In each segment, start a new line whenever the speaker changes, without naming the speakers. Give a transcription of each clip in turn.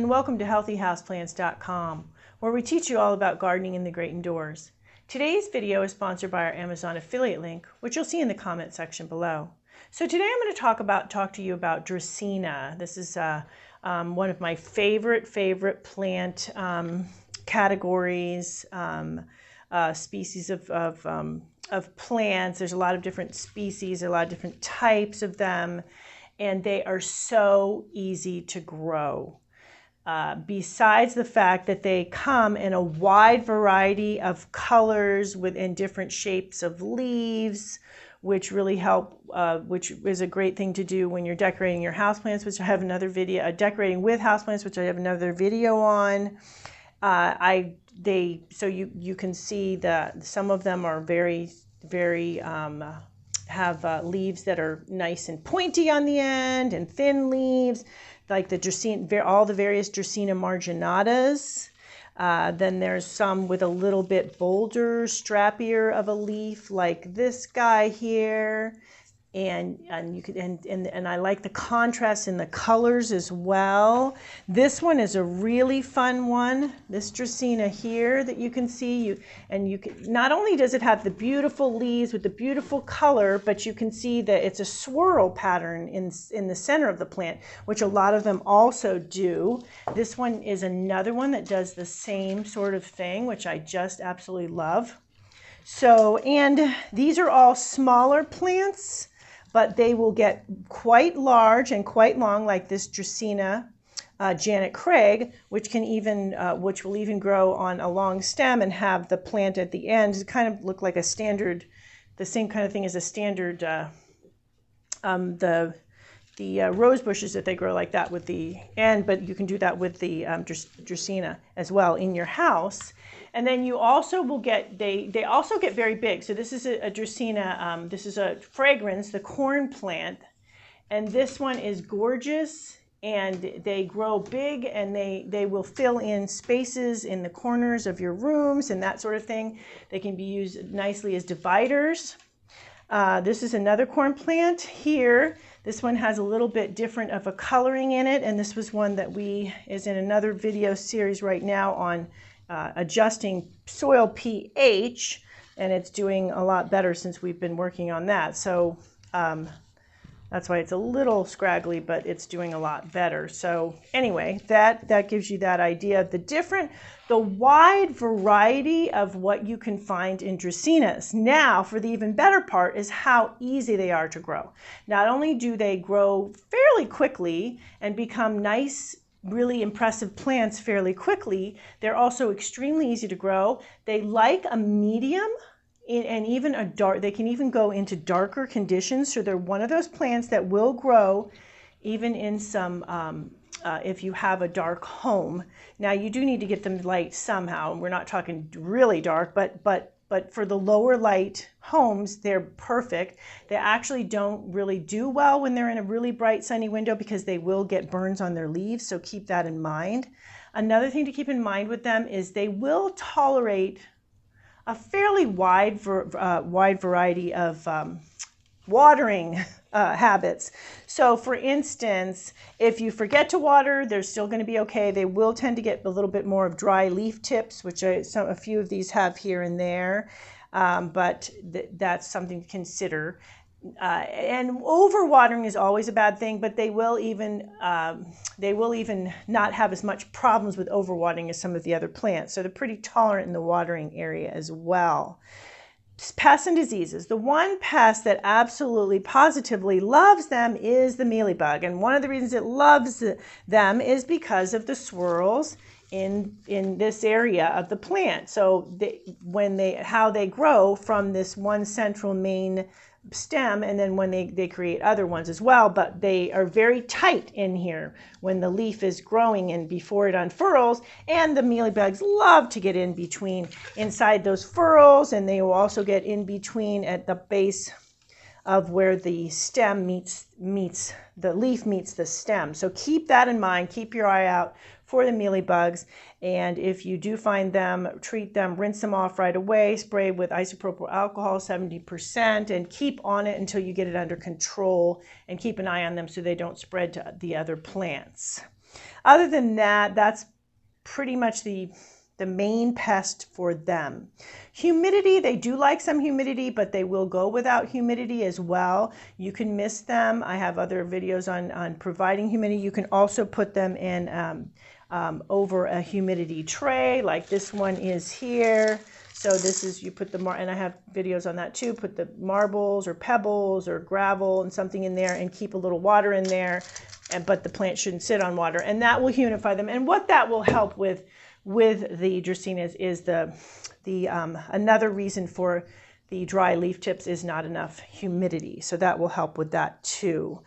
and welcome to HealthyHouseplants.com, where we teach you all about gardening in the great indoors. Today's video is sponsored by our Amazon affiliate link, which you'll see in the comment section below. So today I'm going to talk to you about Dracaena. This is one of my favorite plant categories, species of plants. There's a lot of different species, a lot of different types of them, and they are so easy to grow. Besides the fact that they come in a wide variety of colors within different shapes of leaves, which really help, which is a great thing to do when you're decorating your houseplants, which I have another video, decorating with houseplants, which I have another video on. So you can see that some of them are very have leaves that are nice and pointy on the end, and thin leaves, like the Dracaena, all the various Dracaena marginatas. Then there's some with a little bit bolder, strappier of a leaf, like this guy here. And you could and I like the contrast in the colors as well. This one is a really fun one. This Dracaena here that you can see, not only does it have the beautiful leaves with the beautiful color, but you can see that it's a swirl pattern in the center of the plant, which a lot of them also do. This one is another one that does the same sort of thing, which I just absolutely love. So, and these are all smaller plants, but they will get quite large and quite long, like this Dracaena Janet Craig, which will even grow on a long stem and have the plant at the end to kind of look like a standard, the same kind of thing as a standard, the rose bushes that they grow like that with the end, but you can do that with the Dracaena as well in your house. And then you also will get, they also get very big. So this is a Dracaena, this is a fragrance, the corn plant. And this one is gorgeous, and they grow big, and they will fill in spaces in the corners of your rooms and that sort of thing. They can be used nicely as dividers. This is another corn plant here. This one has a little bit different of a coloring in it, and this was one that is in another video series right now on adjusting soil pH, and it's doing a lot better since we've been working on that. So that's why it's a little scraggly, but it's doing a lot better. So anyway, that gives you that idea of the wide variety of what you can find in Dracaenas. Now, for the even better part is how easy they are to grow. Not only do they grow fairly quickly and become nice, really impressive plants fairly quickly, they're also extremely easy to grow. They like a medium and even a dark, they can even go into darker conditions. So they're one of those plants that will grow even in some, if you have a dark home. Now you do need to get them light somehow. We're not talking really dark, but for the lower light homes, they're perfect. They actually don't really do well when they're in a really bright sunny window because they will get burns on their leaves, so keep that in mind. Another thing to keep in mind with them is they will tolerate a fairly wide variety of watering habits. So for instance, if you forget to water, they're still going to be okay. They will tend to get a little bit more of dry leaf tips, which a few of these have here and there, but that's something to consider. And overwatering is always a bad thing, but they will even not have as much problems with overwatering as some of the other plants. So they're pretty tolerant in the watering area as well. Pests and diseases. The one pest that absolutely positively loves them is the mealybug, and one of the reasons it loves them is because of the swirls in this area of the plant. So how they grow from this one central main stem, and then when they create other ones as well, but they are very tight in here when the leaf is growing and before it unfurls, and the mealybugs love to get in between inside those furrows, and they will also get in between at the base of where the stem meets the leaf meets the stem. So keep that in mind. Keep your eye out for the mealybugs, and if you do find them, treat them, rinse them off right away, spray with isopropyl alcohol 70%, and keep on it until you get it under control, and keep an eye on them so they don't spread to the other plants. Other than that, that's pretty much the main pest for them. Humidity, they do like some humidity, but they will go without humidity as well. You can miss them. I have other videos on providing humidity. You can also put them in over a humidity tray, like this one is here. So this is, you put the, and I have videos on that too, put the marbles or pebbles or gravel and something in there and keep a little water in there, but the plant shouldn't sit on water, and that will humidify them. And what that will help with the Dracaenas is another reason for the dry leaf tips is not enough humidity. So that will help with that too.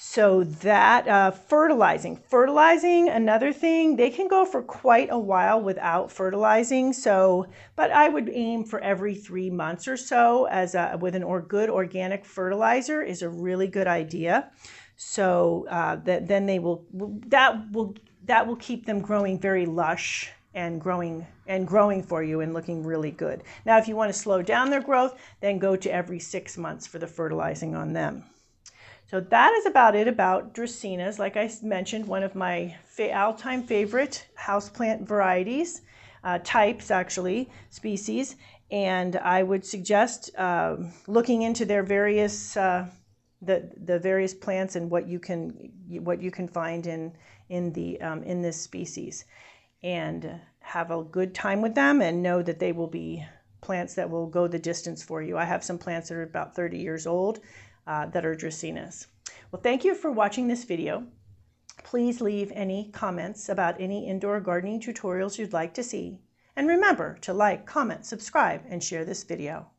So that fertilizing, another thing, they can go for quite a while without fertilizing. So, but I would aim for every 3 months or so as with an good organic fertilizer is a really good idea. So then they will, that will keep them growing very lush and growing for you and looking really good. Now, if you want to slow down their growth, then go to every 6 months for the fertilizing on them. So that is about it about Dracaenas. Like I mentioned, one of my all-time favorite houseplant varieties, types actually, species, and I would suggest looking into their various the various plants and what you can find in this species, and have a good time with them and know that they will be plants that will go the distance for you. I have some plants that are about 30 years old that are Dracaenas. Well, thank you for watching this video. Please leave any comments about any indoor gardening tutorials you'd like to see. And remember to like, comment, subscribe, and share this video.